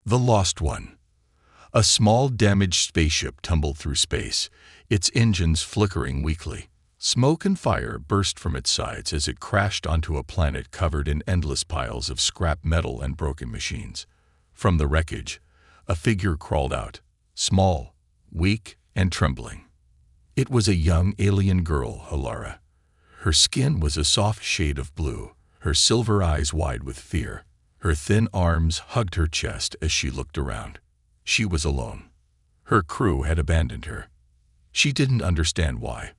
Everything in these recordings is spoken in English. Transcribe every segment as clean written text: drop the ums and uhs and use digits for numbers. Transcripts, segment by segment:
The Lost One. A small damaged spaceship tumbled through space, its engines flickering weakly. Smoke and fire burst from its sides as it crashed onto a planet covered in endless piles of scrap metal and broken machines. From the wreckage, a figure crawled out, small, weak, and trembling. It was a young alien girl, Alara. Her skin was a soft shade of blue, her silver eyes wide with fear. Her thin arms hugged her chest as she looked around. She was alone. Her crew had abandoned her. She didn't understand why.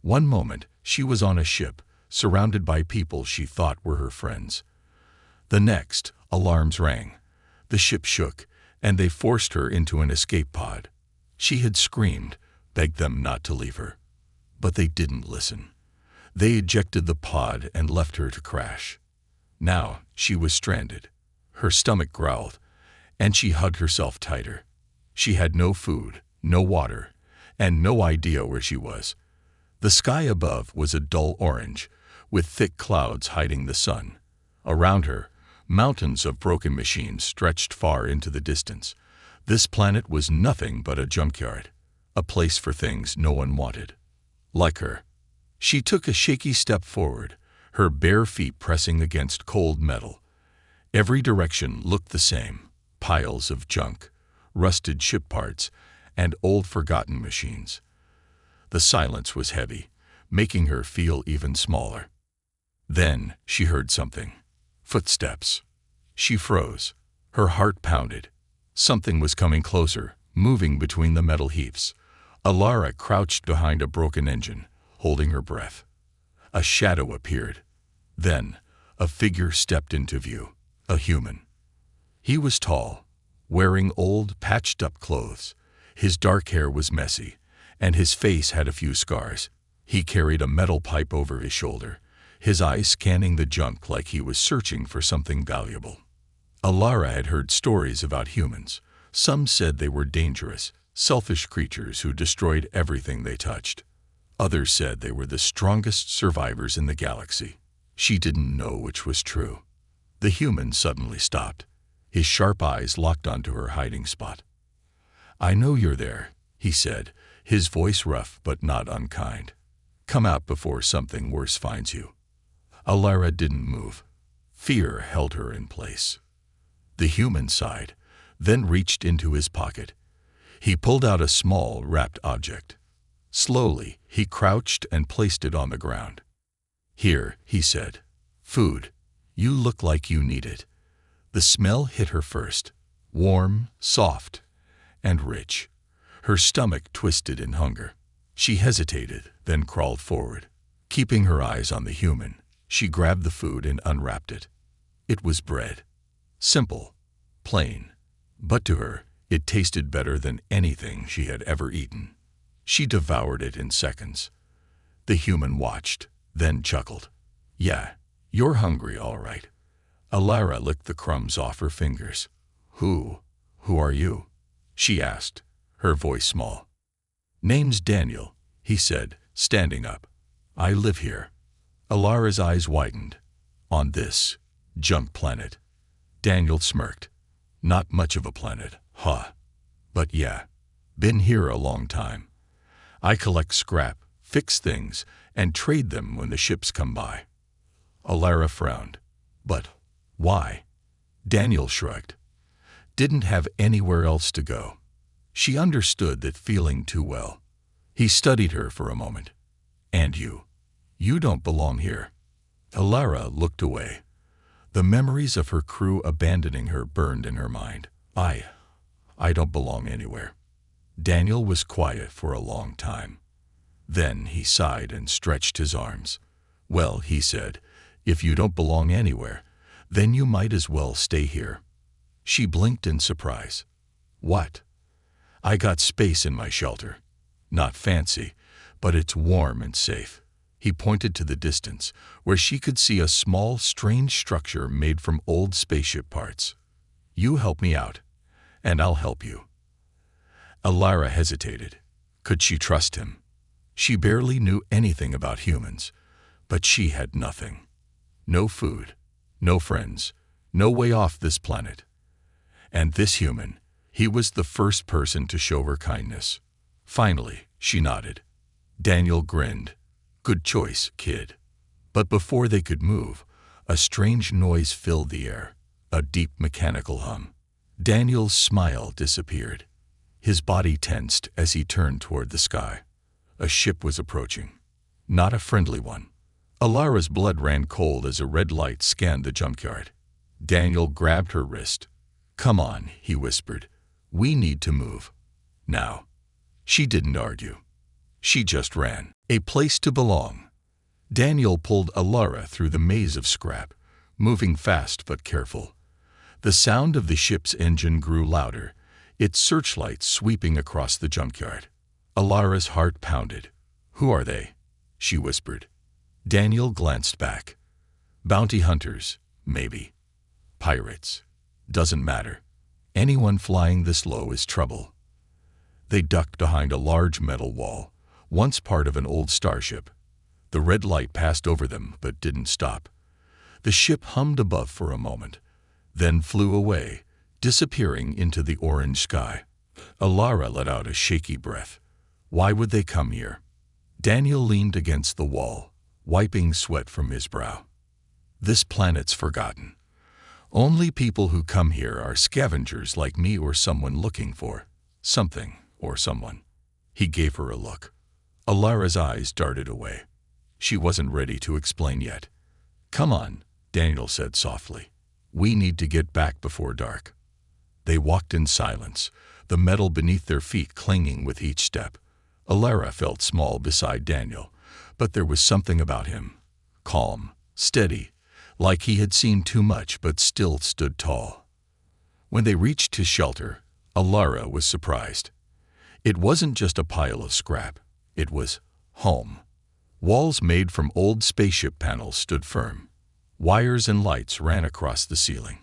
One moment, she was on a ship, surrounded by people she thought were her friends. The next, alarms rang. The ship shook, and they forced her into an escape pod. She had screamed, begged them not to leave her. But they didn't listen. They ejected the pod and left her to crash. Now she was stranded. Her stomach growled, and she hugged herself tighter. She had no food, no water, and no idea where she was. The sky above was a dull orange, with thick clouds hiding the sun. Around her, mountains of broken machines stretched far into the distance. This planet was nothing but a junkyard, a place for things no one wanted. Like her. She took a shaky step forward, her bare feet pressing against cold metal. Every direction looked the same: piles of junk, rusted ship parts, and old forgotten machines. The silence was heavy, making her feel even smaller. Then she heard something. Footsteps. She froze. Her heart pounded. Something was coming closer, moving between the metal heaps. Alara crouched behind a broken engine, holding her breath. A shadow appeared. Then, a figure stepped into view, a human. He was tall, wearing old, patched-up clothes. His dark hair was messy, and his face had a few scars. He carried a metal pipe over his shoulder, his eyes scanning the junk like he was searching for something valuable. Alara had heard stories about humans. Some said they were dangerous, selfish creatures who destroyed everything they touched. Others said they were the strongest survivors in the galaxy. She didn't know which was true. The human suddenly stopped. His sharp eyes locked onto her hiding spot. "I know you're there," he said, his voice rough but not unkind. "Come out before something worse finds you." Alara didn't move. Fear held her in place. The human sighed, then reached into his pocket. He pulled out a small, wrapped object. Slowly, he crouched and placed it on the ground. "Here," he said. "Food. You look like you need it." The smell hit her first, warm, soft, and rich. Her stomach twisted in hunger. She hesitated, then crawled forward. Keeping her eyes on the human, she grabbed the food and unwrapped it. It was bread. Simple, plain, but to her, it tasted better than anything she had ever eaten. She devoured it in seconds. The human watched, then chuckled. "Yeah, you're hungry, all right." Alara licked the crumbs off her fingers. Who are you?" she asked, her voice small. "Name's Daniel," he said, standing up. "I live here." Alara's eyes widened. "On this junk planet?" Daniel smirked. "Not much of a planet, huh? But yeah, been here a long time. I collect scrap, fix things, and trade them when the ships come by." Alara frowned. "But why?" Daniel shrugged. "Didn't have anywhere else to go." She understood that feeling too well. He studied her for a moment. "And you don't belong here." Alara looked away. The memories of her crew abandoning her burned in her mind. I don't belong anywhere." Daniel was quiet for a long time. Then he sighed and stretched his arms. "Well," he said, "if you don't belong anywhere, then you might as well stay here." She blinked in surprise. "What?" "I got space in my shelter. Not fancy, but it's warm and safe." He pointed to the distance, where she could see a small, strange structure made from old spaceship parts. "You help me out, and I'll help you." Alara hesitated. Could she trust him? She barely knew anything about humans, but she had nothing. No food, no friends, no way off this planet. And this human, he was the first person to show her kindness. Finally, she nodded. Daniel grinned. Good choice, kid. But before they could move, a strange noise filled the air, a deep mechanical hum. Daniel's smile disappeared. His body tensed as he turned toward the sky. A ship was approaching. Not a friendly one. Alara's blood ran cold as a red light scanned the junkyard. Daniel grabbed her wrist. Come on, he whispered. We need to move. Now. She didn't argue. She just ran. A place to belong. Daniel pulled Alara through the maze of scrap, moving fast but careful. The sound of the ship's engine grew louder, its searchlights sweeping across the junkyard. Alara's heart pounded. Who are they? She whispered. Daniel glanced back. Bounty hunters, maybe. Pirates. Doesn't matter. Anyone flying this low is trouble. They ducked behind a large metal wall, once part of an old starship. The red light passed over them but didn't stop. The ship hummed above for a moment, then flew away, disappearing into the orange sky. Alara let out a shaky breath. Why would they come here? Daniel leaned against the wall, wiping sweat from his brow. This planet's forgotten. Only people who come here are scavengers like me or someone looking for something or someone. He gave her a look. Alara's eyes darted away. She wasn't ready to explain yet. Come on, Daniel said softly. We need to get back before dark. They walked in silence, the metal beneath their feet clinging with each step. Alara felt small beside Daniel, but there was something about him. Calm, steady, like he had seen too much but still stood tall. When they reached his shelter, Alara was surprised. It wasn't just a pile of scrap. It was home. Walls made from old spaceship panels stood firm. Wires and lights ran across the ceiling.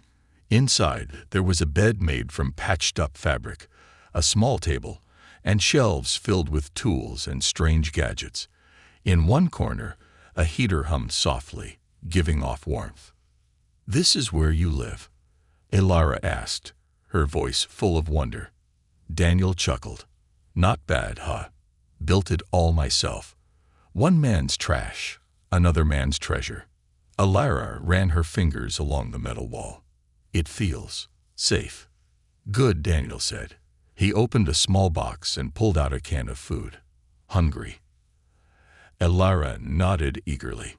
Inside, there was a bed made from patched-up fabric, a small table, and shelves filled with tools and strange gadgets. In one corner, a heater hummed softly, giving off warmth. This is where you live? Alara asked, her voice full of wonder. Daniel chuckled. Not bad, huh? Built it all myself. One man's trash, another man's treasure. Alara ran her fingers along the metal wall. It feels safe. Good, Daniel said. He opened a small box and pulled out a can of food. Hungry. Alara nodded eagerly.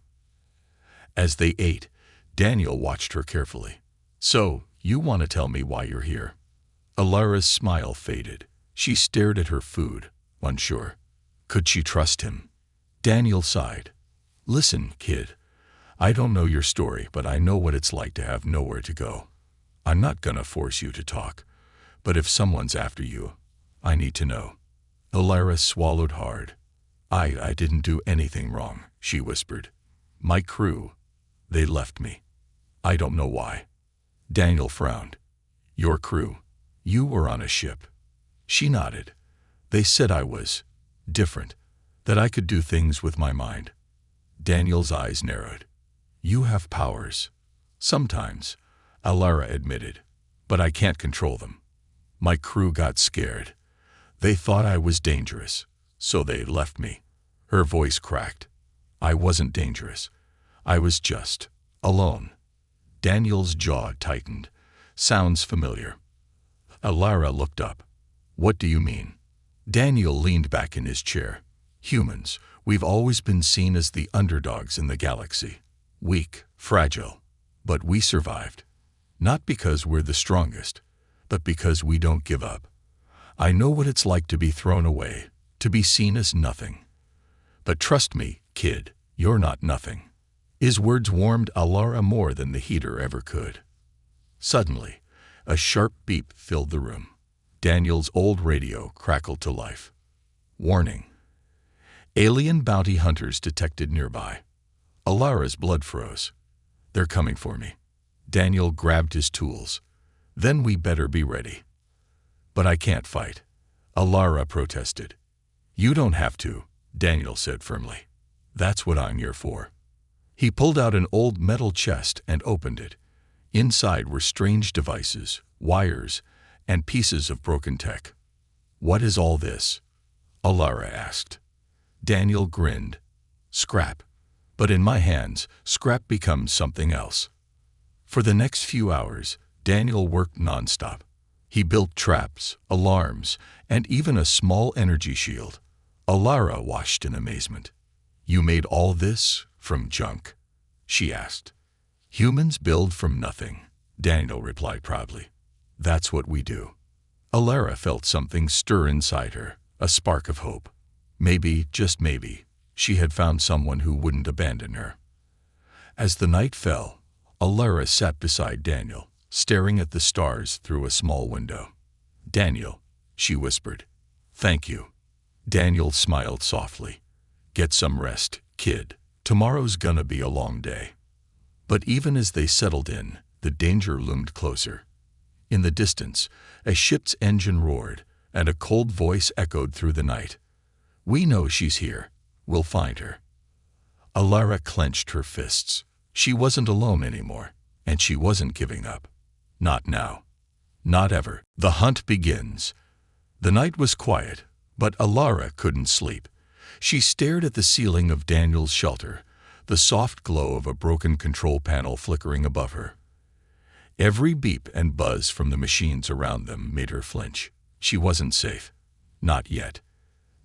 As they ate, Daniel watched her carefully. So, you want to tell me why you're here? Alara's smile faded. She stared at her food, unsure. Could she trust him? Daniel sighed. Listen, kid. I don't know your story, but I know what it's like to have nowhere to go. I'm not gonna force you to talk, but if someone's after you, I need to know. Alara swallowed hard. I didn't do anything wrong, she whispered. My crew, they left me. I don't know why. Daniel frowned. Your crew? You were on a ship. She nodded. They said I was different, that I could do things with my mind. Daniel's eyes narrowed. You have powers. Sometimes, Alara admitted, but I can't control them. My crew got scared. They thought I was dangerous, so they left me. Her voice cracked. I wasn't dangerous. I was just alone. Daniel's jaw tightened. Sounds familiar. Alara looked up. What do you mean? Daniel leaned back in his chair. Humans, we've always been seen as the underdogs in the galaxy. Weak, fragile. But we survived. Not because we're the strongest, but because we don't give up. I know what it's like to be thrown away, to be seen as nothing. But trust me, kid, you're not nothing. His words warmed Alara more than the heater ever could. Suddenly, a sharp beep filled the room. Daniel's old radio crackled to life. Warning. Alien bounty hunters detected nearby. Alara's blood froze. They're coming for me. Daniel grabbed his tools. Then we better be ready. But I can't fight. Alara protested. You don't have to, Daniel said firmly. That's what I'm here for. He pulled out an old metal chest and opened it. Inside were strange devices, wires, and pieces of broken tech. "What is all this?" Alara asked. Daniel grinned. "Scrap. But in my hands, scrap becomes something else." For the next few hours, Daniel worked nonstop. He built traps, alarms, and even a small energy shield. Alara watched in amazement. "You made all this from junk?" she asked. "Humans build from nothing," Daniel replied proudly. "That's what we do." Alara felt something stir inside her, a spark of hope. Maybe, just maybe, she had found someone who wouldn't abandon her. As the night fell, Alara sat beside Daniel, staring at the stars through a small window. "Daniel," she whispered. "Thank you." Daniel smiled softly. "Get some rest, kid. Tomorrow's gonna be a long day." But even as they settled in, the danger loomed closer. In the distance, a ship's engine roared, and a cold voice echoed through the night. "We know she's here. We'll find her." Alara clenched her fists. She wasn't alone anymore, and she wasn't giving up. Not now. Not ever. The hunt begins. The night was quiet, but Alara couldn't sleep. She stared at the ceiling of Daniel's shelter, the soft glow of a broken control panel flickering above her. Every beep and buzz from the machines around them made her flinch. She wasn't safe. Not yet.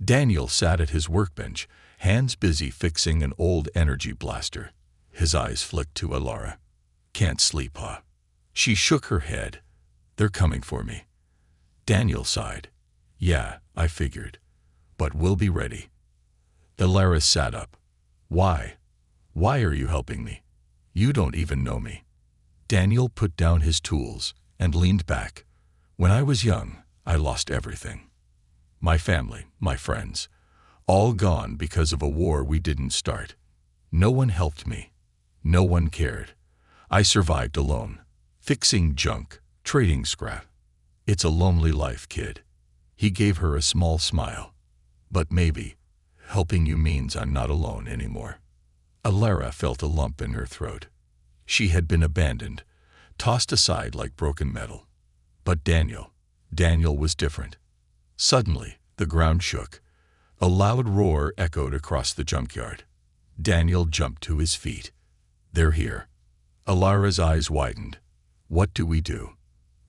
Daniel sat at his workbench, hands busy fixing an old energy blaster. His eyes flicked to Alara. "Can't sleep, huh?" She shook her head. "They're coming for me." Daniel sighed. "Yeah, I figured. But we'll be ready." Alara sat up. "Why? Why are you helping me? You don't even know me." Daniel put down his tools and leaned back. "When I was young, I lost everything. My family, my friends, all gone because of a war we didn't start. No one helped me. No one cared. I survived alone, fixing junk, trading scrap. It's a lonely life, kid." He gave her a small smile. "But maybe helping you means I'm not alone anymore." Alara felt a lump in her throat. She had been abandoned, tossed aside like broken metal. But Daniel was different. Suddenly, the ground shook. A loud roar echoed across the junkyard. Daniel jumped to his feet. "They're here." Alara's eyes widened. "What do we do?"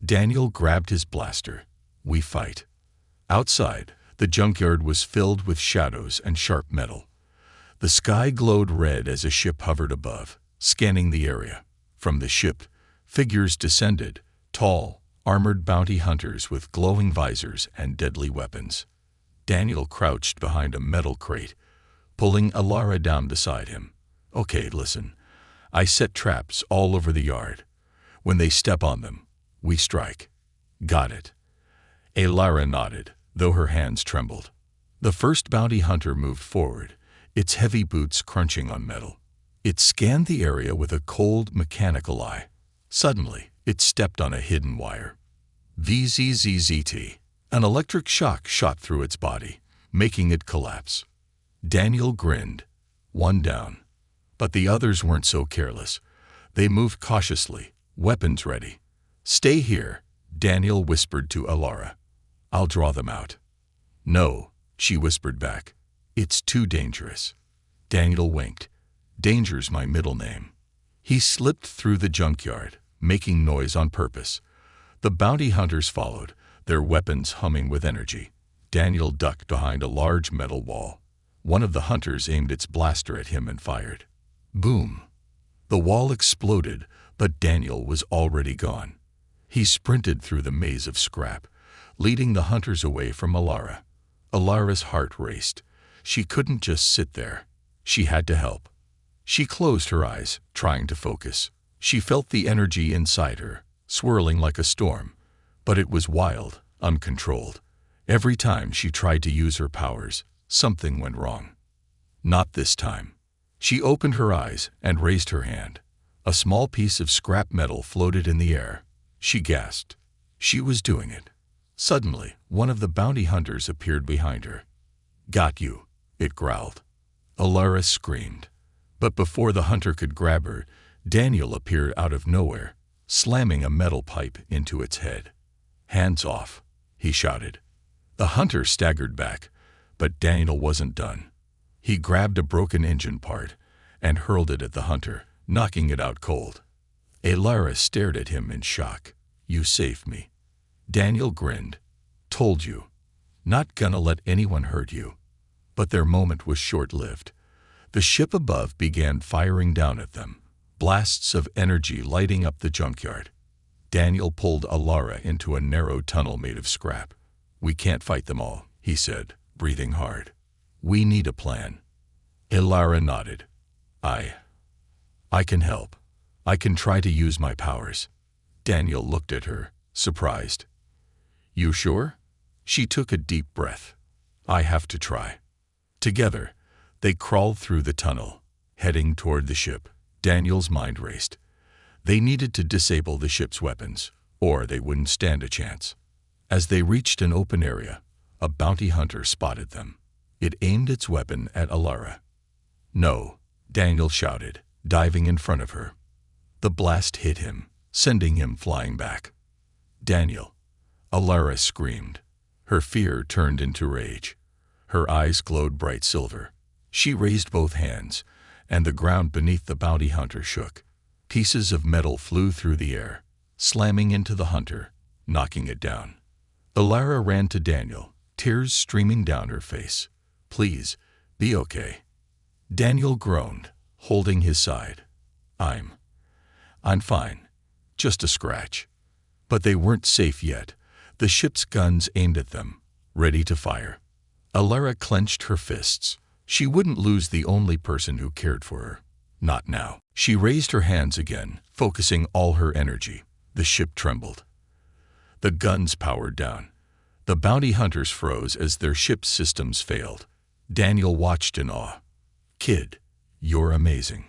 Daniel grabbed his blaster. "We fight." Outside, the junkyard was filled with shadows and sharp metal. The sky glowed red as a ship hovered above, scanning the area. From the ship, figures descended, tall, armored bounty hunters with glowing visors and deadly weapons. Daniel crouched behind a metal crate, pulling Alara down beside him. "Okay, listen. I set traps all over the yard. When they step on them, we strike." "Got it." Alara nodded, though her hands trembled. The first bounty hunter moved forward, its heavy boots crunching on metal. It scanned the area with a cold, mechanical eye. Suddenly, it stepped on a hidden wire. VZZZT. An electric shock shot through its body, making it collapse. Daniel grinned. One down. But the others weren't so careless. They moved cautiously, weapons ready. "Stay here," Daniel whispered to Alara. "I'll draw them out." "No," she whispered back. "It's too dangerous." Daniel winked. "Danger's my middle name." He slipped through the junkyard, making noise on purpose. The bounty hunters followed, their weapons humming with energy. Daniel ducked behind a large metal wall. One of the hunters aimed its blaster at him and fired. Boom! The wall exploded, but Daniel was already gone. He sprinted through the maze of scrap, leading the hunters away from Alara. Alara's heart raced. She couldn't just sit there. She had to help. She closed her eyes, trying to focus. She felt the energy inside her, swirling like a storm, but it was wild, uncontrolled. Every time she tried to use her powers, something went wrong. Not this time. She opened her eyes and raised her hand. A small piece of scrap metal floated in the air. She gasped. She was doing it. Suddenly, one of the bounty hunters appeared behind her. "Got you," it growled. Alara screamed. But before the hunter could grab her, Daniel appeared out of nowhere, slamming a metal pipe into its head. "Hands off," he shouted. The hunter staggered back, but Daniel wasn't done. He grabbed a broken engine part and hurled it at the hunter, knocking it out cold. Alara stared at him in shock. "You saved me." Daniel grinned. "Told you. Not gonna let anyone hurt you." But their moment was short-lived. The ship above began firing down at them, blasts of energy lighting up the junkyard. Daniel pulled Alara into a narrow tunnel made of scrap. "We can't fight them all," he said, breathing hard. "We need a plan." Alara nodded. I can help. I can try to use my powers." Daniel looked at her, surprised. "You sure?" She took a deep breath. "I have to try." Together, they crawled through the tunnel, heading toward the ship. Daniel's mind raced. They needed to disable the ship's weapons, or they wouldn't stand a chance. As they reached an open area, a bounty hunter spotted them. It aimed its weapon at Alara. "No," Daniel shouted, diving in front of her. The blast hit him, sending him flying back. "Daniel!" Alara screamed. Her fear turned into rage. Her eyes glowed bright silver. She raised both hands, and the ground beneath the bounty hunter shook. Pieces of metal flew through the air, slamming into the hunter, knocking it down. Alara ran to Daniel, tears streaming down her face. "Please, be okay." Daniel groaned, holding his side. I'm fine. Just a scratch." But they weren't safe yet. The ship's guns aimed at them, ready to fire. Alara clenched her fists. She wouldn't lose the only person who cared for her. Not now. She raised her hands again, focusing all her energy. The ship trembled. The guns powered down. The bounty hunters froze as their ship's systems failed. Daniel watched in awe. "Kid, you're amazing."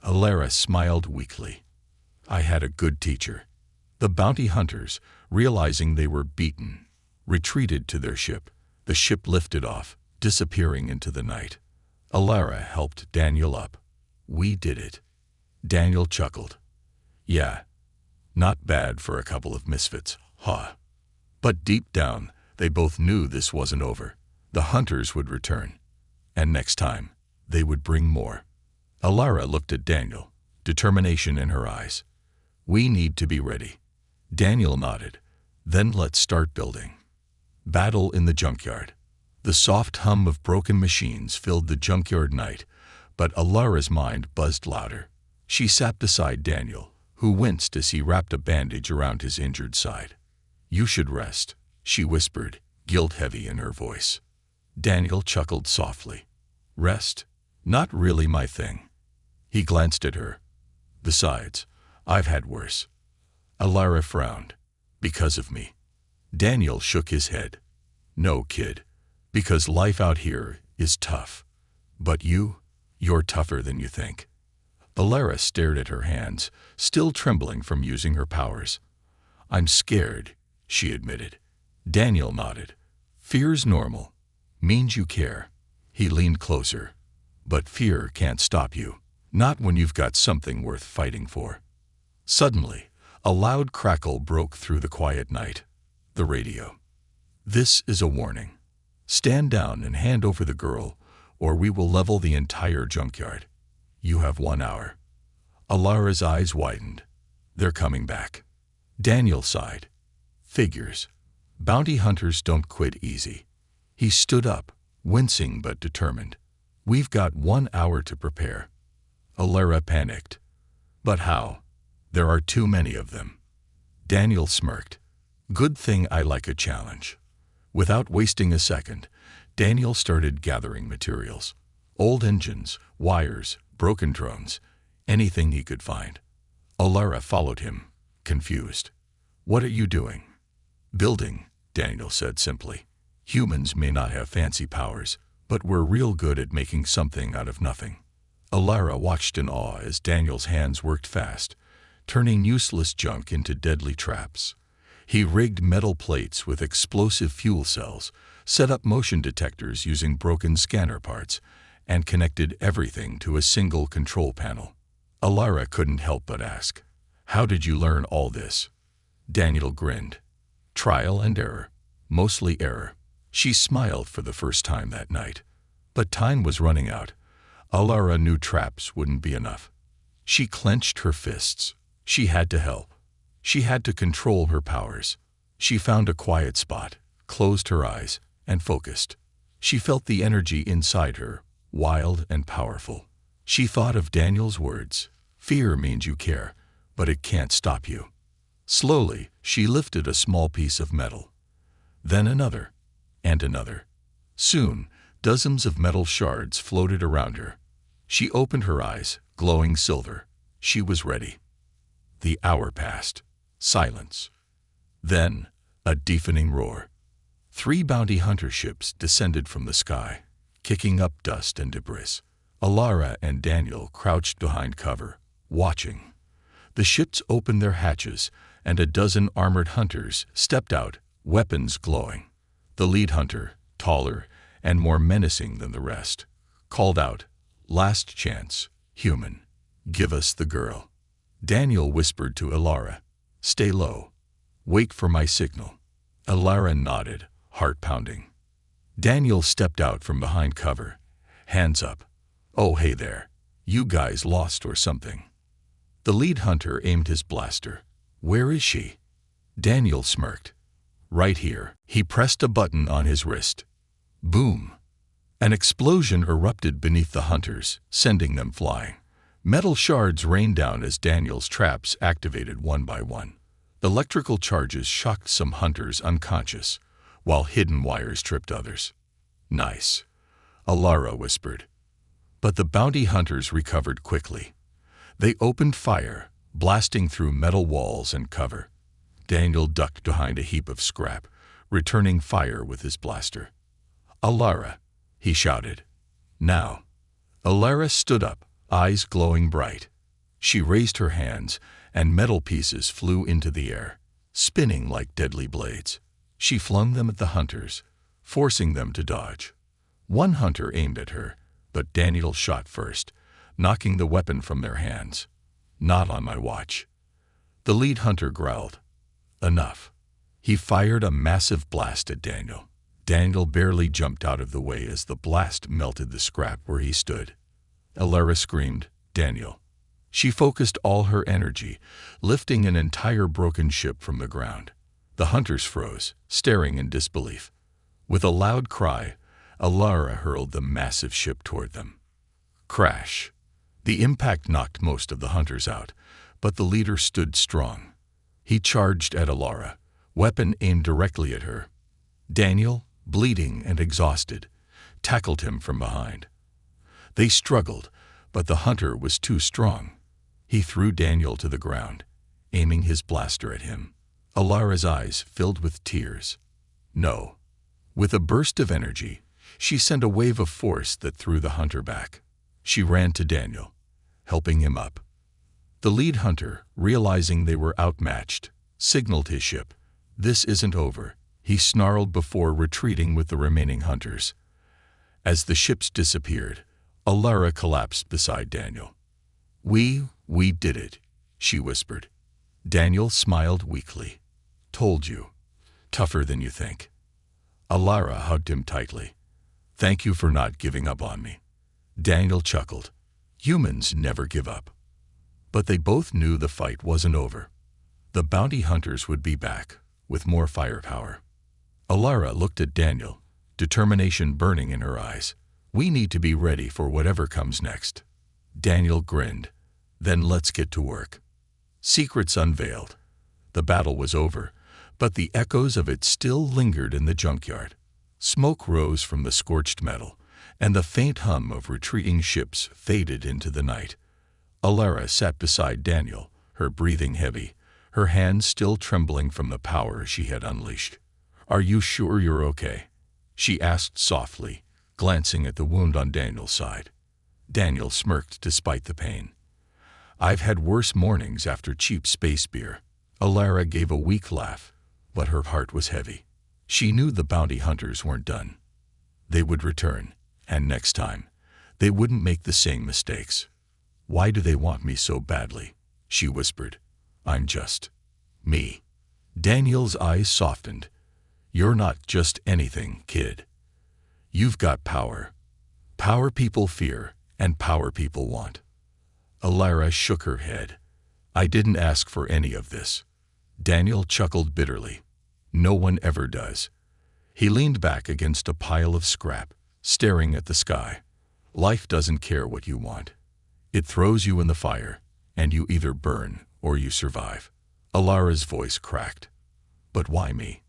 Alara smiled weakly. "I had a good teacher." The bounty hunters, realizing they were beaten, retreated to their ship. The ship lifted off, disappearing into the night. Alara helped Daniel up. "We did it." Daniel chuckled. "Yeah, not bad for a couple of misfits, huh?" But deep down, they both knew this wasn't over. The hunters would return. And next time, they would bring more. Alara looked at Daniel, determination in her eyes. "We need to be ready." Daniel nodded. "Then let's start building." Battle in the junkyard. The soft hum of broken machines filled the junkyard night, but Alara's mind buzzed louder. She sat beside Daniel, who winced as he wrapped a bandage around his injured side. "You should rest," she whispered, guilt-heavy in her voice. Daniel chuckled softly. "Rest? Not really my thing." He glanced at her. "Besides, I've had worse." Alara frowned. "Because of me?" Daniel shook his head. "No, kid. Because life out here is tough. But you're tougher than you think." Alara stared at her hands, still trembling from using her powers. "I'm scared," she admitted. Daniel nodded. "Fear's normal. Means you care." He leaned closer. "But fear can't stop you. Not when you've got something worth fighting for." Suddenly, a loud crackle broke through the quiet night. The radio. "This is a warning. Stand down and hand over the girl, or we will level the entire junkyard. You have 1 hour." Alara's eyes widened. "They're coming back." Daniel sighed. "Figures. Bounty hunters don't quit easy." He stood up, wincing but determined. "We've got 1 hour to prepare." Alara panicked. "But how? There are too many of them." Daniel smirked. "Good thing I like a challenge." Without wasting a second, Daniel started gathering materials. Old engines, wires, broken drones, anything he could find. Alara followed him, confused. "What are you doing?" "Building," Daniel said simply. "Humans may not have fancy powers, but we're real good at making something out of nothing." Alara watched in awe as Daniel's hands worked fast, turning useless junk into deadly traps. He rigged metal plates with explosive fuel cells, set up motion detectors using broken scanner parts, and connected everything to a single control panel. Alara couldn't help but ask, How did you learn all this? Daniel grinned. Trial and error. Mostly error. She smiled for the first time that night. But time was running out. Alara knew traps wouldn't be enough. She clenched her fists. She had to help. She had to control her powers. She found a quiet spot, closed her eyes, and focused. She felt the energy inside her, wild and powerful. She thought of Daniel's words. Fear means you care, but it can't stop you. Slowly, she lifted a small piece of metal. Then another, and another. Soon, dozens of metal shards floated around her. She opened her eyes, glowing silver. She was ready. The hour passed. Silence. Then, a deafening roar. 3 bounty hunter ships descended from the sky, kicking up dust and debris. Alara and Daniel crouched behind cover, watching. The ships opened their hatches, and a dozen armored hunters stepped out, weapons glowing. The lead hunter, taller and more menacing than the rest, called out, "Last chance, human. Give us the girl." Daniel whispered to Alara, "Stay low. Wait for my signal." Alara nodded, heart pounding. Daniel stepped out from behind cover, hands up. "Oh, hey there. You guys lost or something?" The lead hunter aimed his blaster. "Where is she?" Daniel smirked. "Right here." He pressed a button on his wrist. Boom! An explosion erupted beneath the hunters, sending them flying. Metal shards rained down as Daniel's traps activated one by one. Electrical charges shocked some hunters unconscious, while hidden wires tripped others. "Nice," Alara whispered. But the bounty hunters recovered quickly. They opened fire, blasting through metal walls and cover. Daniel ducked behind a heap of scrap, returning fire with his blaster. "Alara," he shouted. "Now." Alara stood up, eyes glowing bright. She raised her hands, and metal pieces flew into the air, spinning like deadly blades. She flung them at the hunters, forcing them to dodge. One hunter aimed at her, but Daniel shot first, knocking the weapon from their hands. "Not on my watch." The lead hunter growled. "Enough." He fired a massive blast at Daniel. Daniel barely jumped out of the way as the blast melted the scrap where he stood. Alara screamed, "Daniel." She focused all her energy, lifting an entire broken ship from the ground. The hunters froze, staring in disbelief. With a loud cry, Alara hurled the massive ship toward them. Crash! The impact knocked most of the hunters out, but the leader stood strong. He charged at Alara, weapon aimed directly at her. Daniel, bleeding and exhausted, tackled him from behind. They struggled, but the hunter was too strong. He threw Daniel to the ground, aiming his blaster at him. Alara's eyes filled with tears. No. With a burst of energy, she sent a wave of force that threw the hunter back. She ran to Daniel, helping him up. The lead hunter, realizing they were outmatched, signaled his ship. "This isn't over," he snarled before retreating with the remaining hunters. As the ships disappeared, Alara collapsed beside Daniel. We did it," she whispered. Daniel smiled weakly. "Told you. Tougher than you think." Alara hugged him tightly. "Thank you for not giving up on me." Daniel chuckled. Humans never give up. But they both knew the fight wasn't over. The bounty hunters would be back, with more firepower. Alara looked at Daniel, determination burning in her eyes. "We need to be ready for whatever comes next." Daniel grinned. "Then let's get to work." Secrets unveiled. The battle was over, but the echoes of it still lingered in the junkyard. Smoke rose from the scorched metal, and the faint hum of retreating ships faded into the night. Alara sat beside Daniel, her breathing heavy, her hands still trembling from the power she had unleashed. "Are you sure you're okay?" she asked softly, glancing at the wound on Daniel's side. Daniel smirked despite the pain. "I've had worse mornings after cheap space beer." Alara gave a weak laugh, but her heart was heavy. She knew the bounty hunters weren't done. They would return, and next time, they wouldn't make the same mistakes. "Why do they want me so badly?" she whispered. I'm just me. Daniel's eyes softened. You're not just anything, kid. You've got power. Power people fear, and power people want. Alara shook her head. I didn't ask for any of this. Daniel chuckled bitterly. No one ever does. He leaned back against a pile of scrap, staring at the sky. Life doesn't care what you want. It throws you in the fire, and you either burn or you survive. Alara's voice cracked. But why me?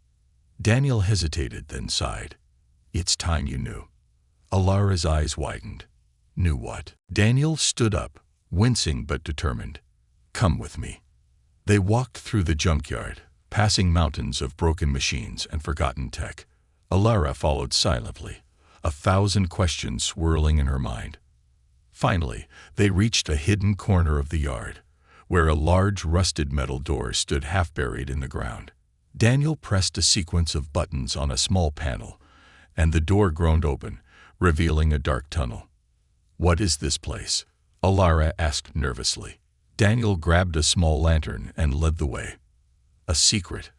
Daniel hesitated, then sighed. It's time you knew. Alara's eyes widened. Knew what? Daniel stood up, wincing but determined. Come with me. They walked through the junkyard, passing mountains of broken machines and forgotten tech. Alara followed silently, 1,000 questions swirling in her mind. Finally, they reached a hidden corner of the yard, where a large rusted metal door stood half buried in the ground. Daniel pressed a sequence of buttons on a small panel, and the door groaned open, revealing a dark tunnel. What is this place? Alara asked nervously. Daniel grabbed a small lantern and led the way. A secret,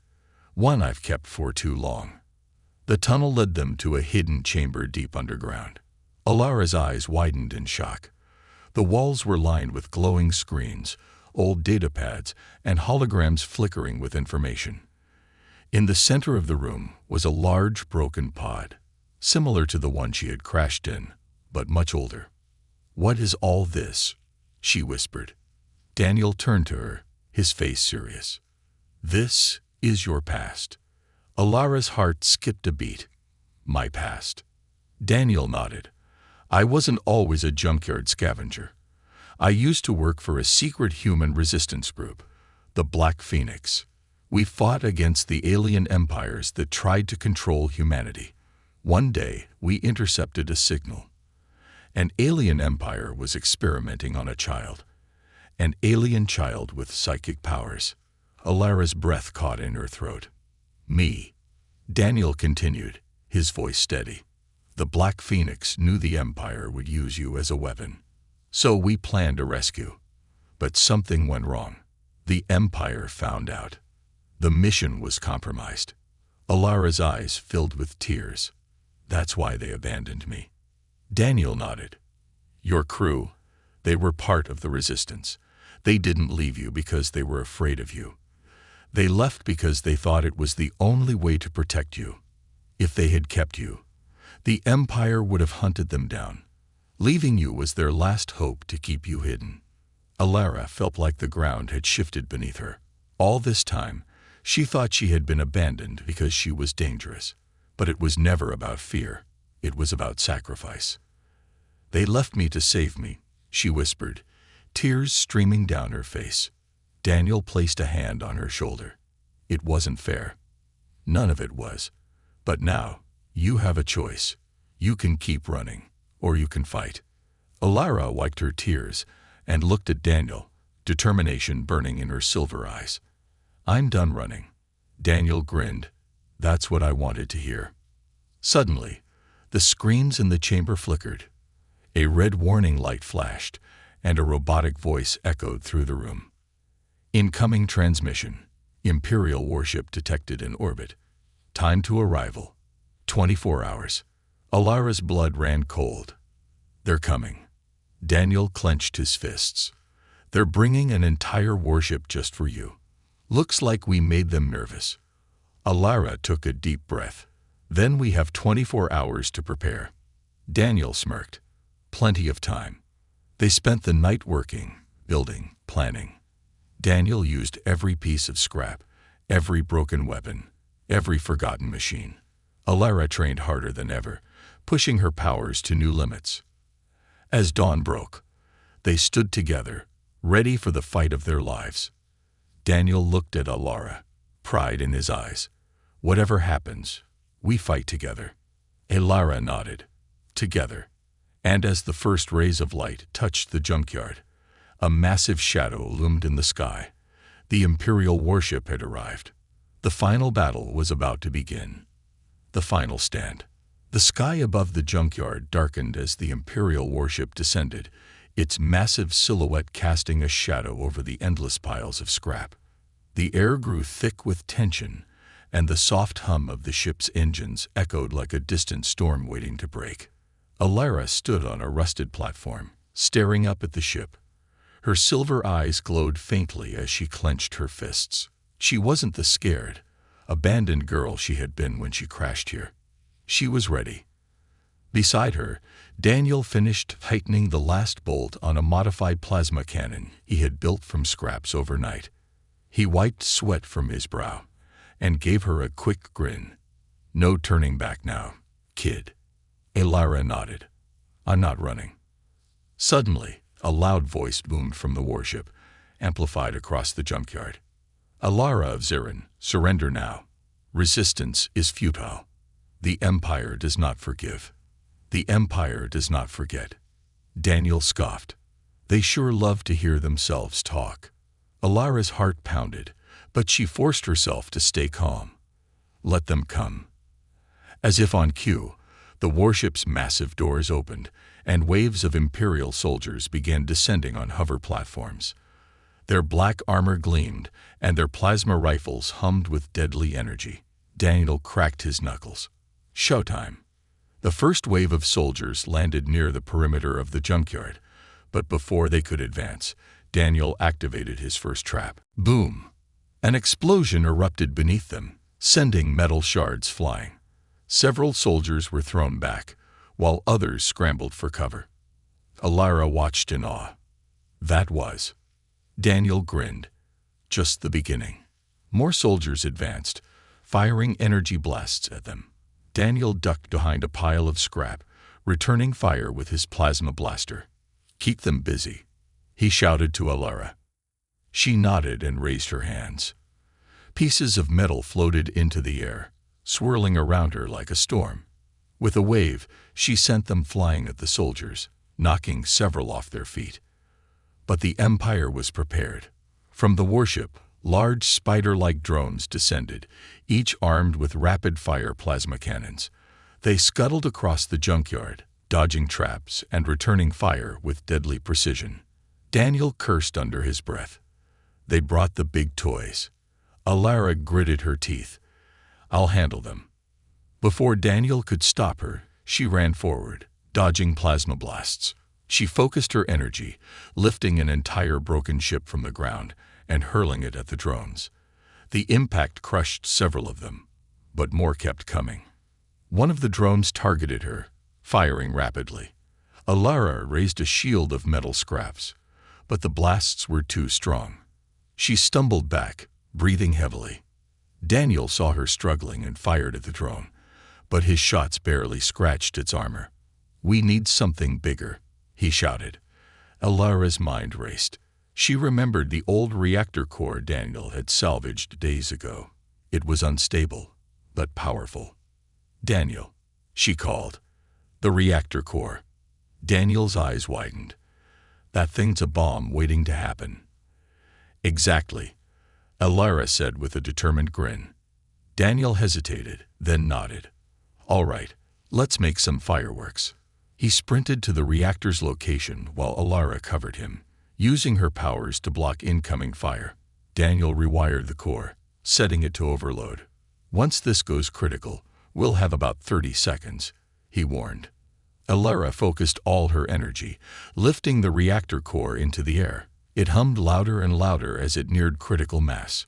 one I've kept for too long. The tunnel led them to a hidden chamber deep underground. Alara's eyes widened in shock. The walls were lined with glowing screens, old datapads, and holograms flickering with information. In the center of the room was a large broken pod, similar to the one she had crashed in, but much older. What is all this? She whispered. Daniel turned to her, his face serious. This is your past. Alara's heart skipped a beat. My past. Daniel nodded. I wasn't always a junkyard scavenger. I used to work for a secret human resistance group, the Black Phoenix. We fought against the alien empires that tried to control humanity. One day, we intercepted a signal. An alien empire was experimenting on a child. An alien child with psychic powers. Alara's breath caught in her throat. Me. Daniel continued, his voice steady. The Black Phoenix knew the Empire would use you as a weapon. So we planned a rescue. But something went wrong. The Empire found out. The mission was compromised. Alara's eyes filled with tears. That's why they abandoned me. Daniel nodded. Your crew, they were part of the resistance. They didn't leave you because they were afraid of you. They left because they thought it was the only way to protect you. If they had kept you, the Empire would have hunted them down. Leaving you was their last hope to keep you hidden. Alara felt like the ground had shifted beneath her. All this time, she thought she had been abandoned because she was dangerous. But it was never about fear. It was about sacrifice. They left me to save me, she whispered, tears streaming down her face. Daniel placed a hand on her shoulder. It wasn't fair. None of it was. But now, you have a choice. You can keep running, or you can fight. Alara wiped her tears and looked at Daniel, determination burning in her silver eyes. I'm done running. Daniel grinned. That's what I wanted to hear. Suddenly, the screens in the chamber flickered. A red warning light flashed, and a robotic voice echoed through the room. Incoming transmission. Imperial warship detected in orbit. Time to arrival. 24 hours. Alara's blood ran cold. They're coming. Daniel clenched his fists. They're bringing an entire warship just for you. Looks like we made them nervous. Alara took a deep breath. Then we have 24 hours to prepare. Daniel smirked. Plenty of time. They spent the night working, building, planning. Daniel used every piece of scrap, every broken weapon, every forgotten machine. Alara trained harder than ever, pushing her powers to new limits. As dawn broke, they stood together, ready for the fight of their lives. Daniel looked at Alara, pride in his eyes. Whatever happens, we fight together. Alara nodded. Together. And as the first rays of light touched the junkyard, a massive shadow loomed in the sky. The Imperial warship had arrived. The final battle was about to begin. The final stand. The sky above the junkyard darkened as the Imperial warship descended, its massive silhouette casting a shadow over the endless piles of scrap. The air grew thick with tension, and the soft hum of the ship's engines echoed like a distant storm waiting to break. Alara stood on a rusted platform, staring up at the ship. Her silver eyes glowed faintly as she clenched her fists. She wasn't the scared, abandoned girl she had been when she crashed here. She was ready. Beside her, Daniel finished tightening the last bolt on a modified plasma cannon he had built from scraps overnight. He wiped sweat from his brow and gave her a quick grin. "No turning back now, kid." Alara nodded. "I'm not running." Suddenly, a loud voice boomed from the warship, amplified across the junkyard. "Alara of Zirin, surrender now. Resistance is futile. The Empire does not forgive. The Empire does not forget." Daniel scoffed. They sure love to hear themselves talk. Alara's heart pounded, but she forced herself to stay calm. Let them come. As if on cue, the warship's massive doors opened, and waves of Imperial soldiers began descending on hover platforms. Their black armor gleamed, and their plasma rifles hummed with deadly energy. Daniel cracked his knuckles. Showtime. The first wave of soldiers landed near the perimeter of the junkyard, but before they could advance, Daniel activated his first trap. Boom! An explosion erupted beneath them, sending metal shards flying. Several soldiers were thrown back, while others scrambled for cover. Alara watched in awe. That was. Daniel grinned. Just the beginning. More soldiers advanced, firing energy blasts at them. Daniel ducked behind a pile of scrap, returning fire with his plasma blaster. "Keep them busy," he shouted to Alara. She nodded and raised her hands. Pieces of metal floated into the air, swirling around her like a storm. With a wave, she sent them flying at the soldiers, knocking several off their feet. But the Empire was prepared. From the warship, large spider-like drones descended, each armed with rapid-fire plasma cannons. They scuttled across the junkyard, dodging traps and returning fire with deadly precision. Daniel cursed under his breath. They brought the big toys. Alara gritted her teeth. "I'll handle them." Before Daniel could stop her, she ran forward, dodging plasma blasts. She focused her energy, lifting an entire broken ship from the ground and hurling it at the drones. The impact crushed several of them, but more kept coming. One of the drones targeted her, firing rapidly. Alara raised a shield of metal scraps, but the blasts were too strong. She stumbled back, breathing heavily. Daniel saw her struggling and fired at the drone, but his shots barely scratched its armor. "We need something bigger," he shouted. Alara's mind raced. She remembered the old reactor core Daniel had salvaged days ago. It was unstable, but powerful. "Daniel," she called. "The reactor core." Daniel's eyes widened. "That thing's a bomb waiting to happen." "Exactly," Alara said with a determined grin. Daniel hesitated, then nodded. "All right, let's make some fireworks." He sprinted to the reactor's location while Alara covered him, using her powers to block incoming fire. Daniel rewired the core, setting it to overload. "Once this goes critical, we'll have about 30 seconds, he warned. Alara focused all her energy, lifting the reactor core into the air. It hummed louder and louder as it neared critical mass.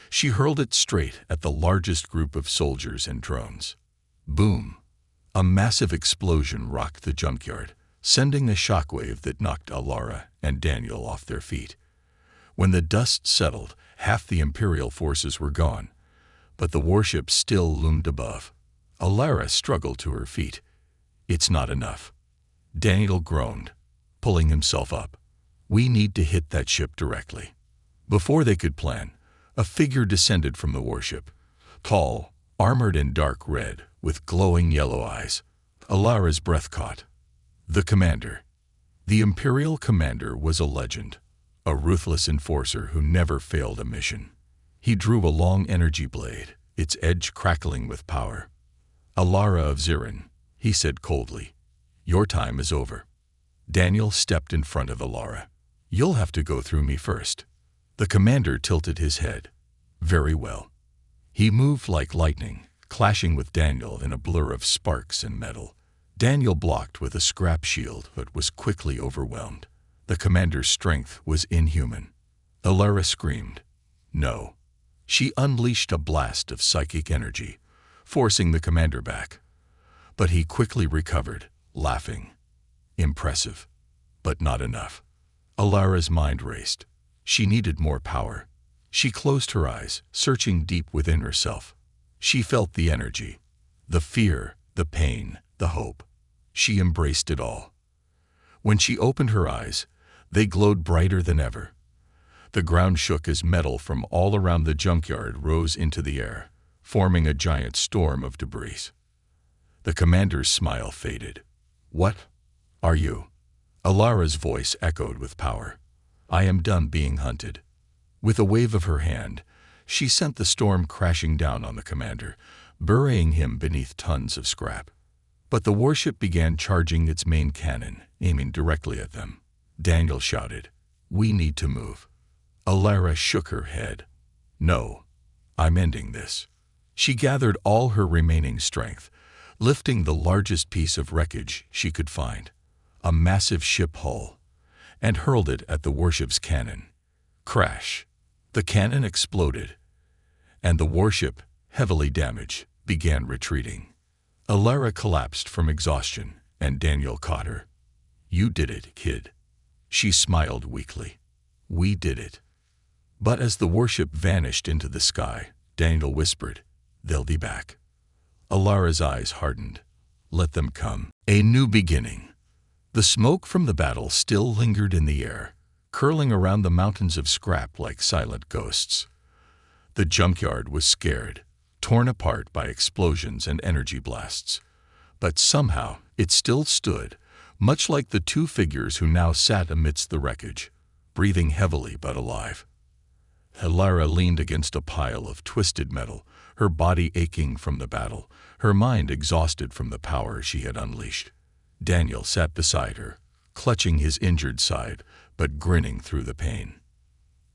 She hurled it straight at the largest group of soldiers and drones. Boom! A massive explosion rocked the junkyard, sending a shockwave that knocked Alara and Daniel off their feet. When the dust settled, half the Imperial forces were gone, but the warship still loomed above. Alara struggled to her feet. "It's not enough." Daniel groaned, pulling himself up. "We need to hit that ship directly." Before they could plan, a figure descended from the warship, tall, armored in dark red, with glowing yellow eyes. Alara's breath caught. The commander. The Imperial commander was a legend, a ruthless enforcer who never failed a mission. He drew a long energy blade, its edge crackling with power. "Alara of Zirin," he said coldly, "your time is over." Daniel stepped in front of Alara. "You'll have to go through me first." The commander tilted his head. Very well. He moved like lightning, clashing with Daniel in a blur of sparks and metal. Daniel blocked with a scrap shield but was quickly overwhelmed. The commander's strength was inhuman. Alara screamed. No. She unleashed a blast of psychic energy, forcing the commander back. But he quickly recovered, laughing. Impressive. But not enough. Alara's mind raced. She needed more power. She closed her eyes, searching deep within herself. She felt the energy, the fear, the pain, the hope. She embraced it all. When she opened her eyes, they glowed brighter than ever. The ground shook as metal from all around the junkyard rose into the air, forming a giant storm of debris. The commander's smile faded. What are you? Alara's voice echoed with power. I am done being hunted. With a wave of her hand, she sent the storm crashing down on the commander, burying him beneath tons of scrap. But the warship began charging its main cannon, aiming directly at them. Daniel shouted, "We need to move." Alara shook her head. "No, I'm ending this." She gathered all her remaining strength, lifting the largest piece of wreckage she could find, a massive ship hull, and hurled it at the warship's cannon. Crash! The cannon exploded, and the warship, heavily damaged, began retreating. Alara collapsed from exhaustion, and Daniel caught her. "You did it, kid." She smiled weakly. "We did it." But as the warship vanished into the sky, Daniel whispered, "They'll be back." Alara's eyes hardened. "Let them come." A new beginning. The smoke from the battle still lingered in the air, curling around the mountains of scrap like silent ghosts. The junkyard was scared, torn apart by explosions and energy blasts. But somehow it still stood, much like the two figures who now sat amidst the wreckage, breathing heavily but alive. Alara leaned against a pile of twisted metal, her body aching from the battle, her mind exhausted from the power she had unleashed. Daniel sat beside her, clutching his injured side, but grinning through the pain.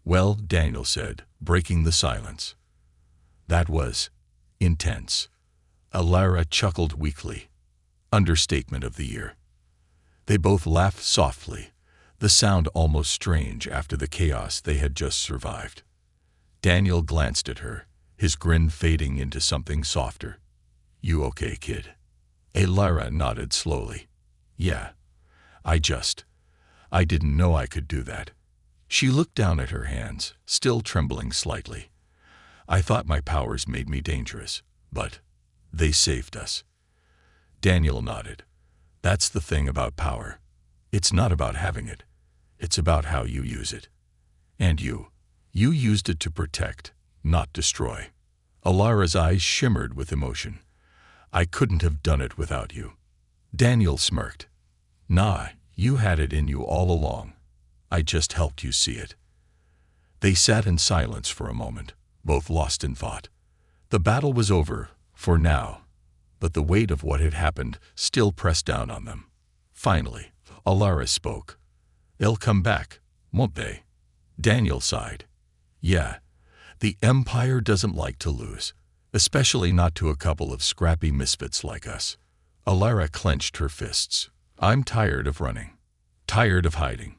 "Well," Daniel said, breaking the silence. "That was intense." Alara chuckled weakly. Understatement of the year. They both laughed softly, the sound almost strange after the chaos they had just survived. Daniel glanced at her, his grin fading into something softer. "You okay, kid?" Alara nodded slowly. "Yeah. I didn't know I could do that." She looked down at her hands, still trembling slightly. "I thought my powers made me dangerous, but they saved us." Daniel nodded. "That's the thing about power. It's not about having it. It's about how you use it. And you used it to protect, not destroy." Alara's eyes shimmered with emotion. "I couldn't have done it without you." Daniel smirked. "Nah, you had it in you all along. I just helped you see it." They sat in silence for a moment, both lost in thought. The battle was over, for now, but the weight of what had happened still pressed down on them. Finally, Alara spoke. "They'll come back, won't they?" Daniel sighed. "Yeah, the Empire doesn't like to lose, especially not to a couple of scrappy misfits like us." Alara clenched her fists. "I'm tired of running, tired of hiding.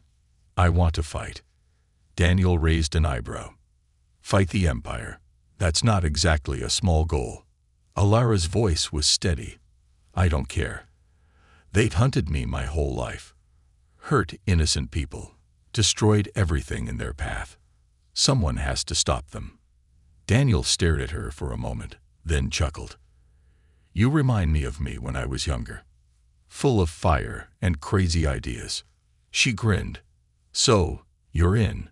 I want to fight." Daniel raised an eyebrow. "Fight the Empire? That's not exactly a small goal." Alara's voice was steady. "I don't care. They've hunted me my whole life. Hurt innocent people, destroyed everything in their path. Someone has to stop them." Daniel stared at her for a moment, then chuckled. "You remind me of me when I was younger. Full of fire and crazy ideas." She grinned. "So, you're in."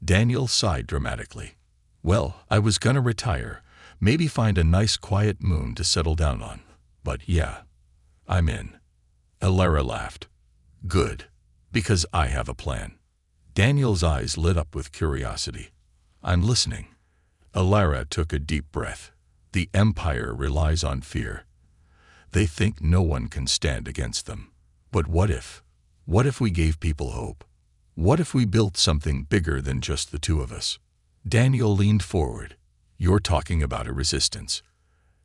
Daniel sighed dramatically. "Well, I was gonna retire, maybe find a nice quiet moon to settle down on. But yeah, I'm in." Alara laughed. "Good, because I have a plan." Daniel's eyes lit up with curiosity. "I'm listening." Alara took a deep breath. "The Empire relies on fear. They think no one can stand against them. But what if? What if we gave people hope? What if we built something bigger than just the two of us?" Daniel leaned forward, You're talking about a resistance.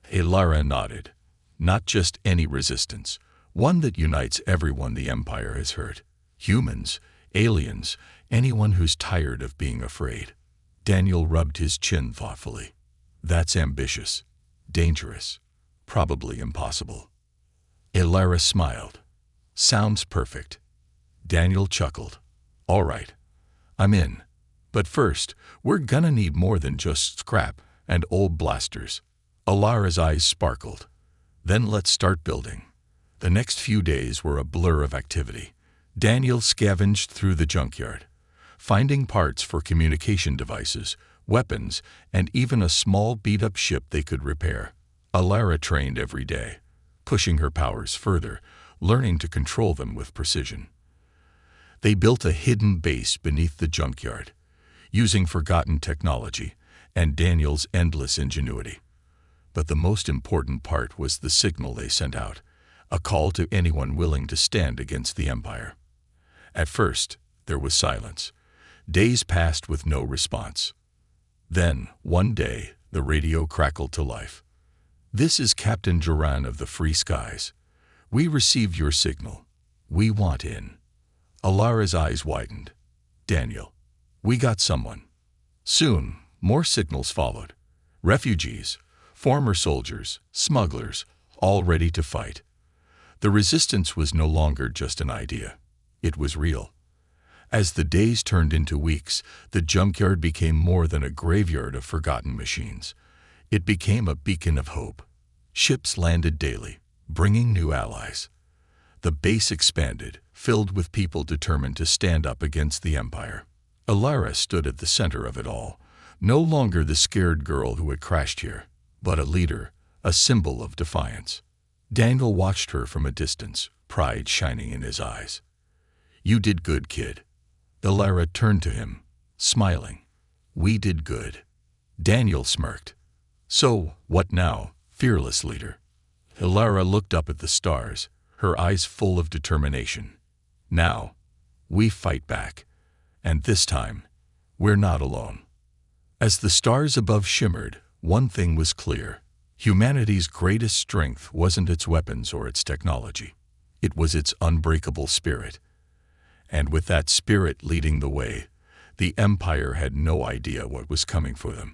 Elara nodded. Not just any resistance, one that unites everyone the Empire has hurt. Humans, aliens, anyone who's tired of being afraid. Daniel rubbed his chin thoughtfully. That's ambitious, dangerous, probably impossible. Elara smiled. Sounds perfect. Daniel chuckled. All right, I'm in. But first, we're gonna need more than just scrap and old blasters. Elara's eyes sparkled. Then let's start building. The next few days were a blur of activity. Daniel scavenged through the junkyard, finding parts for communication devices, weapons, and even a small beat-up ship they could repair. Elara trained every day, pushing her powers further, learning to control them with precision. They built a hidden base beneath the junkyard, using forgotten technology and Daniel's endless ingenuity. But the most important part was the signal they sent out, a call to anyone willing to stand against the Empire. At first, there was silence. Days passed with no response. Then, one day, the radio crackled to life. This is Captain Duran of the Free Skies. We received your signal. We want in. Elara's eyes widened. Daniel, we got someone. Soon, more signals followed. Refugees, former soldiers, smugglers, all ready to fight. The resistance was no longer just an idea. It was real. As the days turned into weeks, the junkyard became more than a graveyard of forgotten machines. It became a beacon of hope. Ships landed daily, bringing new allies. The base expanded, filled with people determined to stand up against the Empire. Elara stood at the center of it all, no longer the scared girl who had crashed here, but a leader, a symbol of defiance. Daniel watched her from a distance, pride shining in his eyes. You did good, kid. Elara turned to him, smiling. We did good. Daniel smirked. So, what now, fearless leader? Elara looked up at the stars, her eyes full of determination. Now, we fight back. And this time, we're not alone. As the stars above shimmered, one thing was clear. Humanity's greatest strength wasn't its weapons or its technology. It was its unbreakable spirit. And with that spirit leading the way, the Empire had no idea what was coming for them.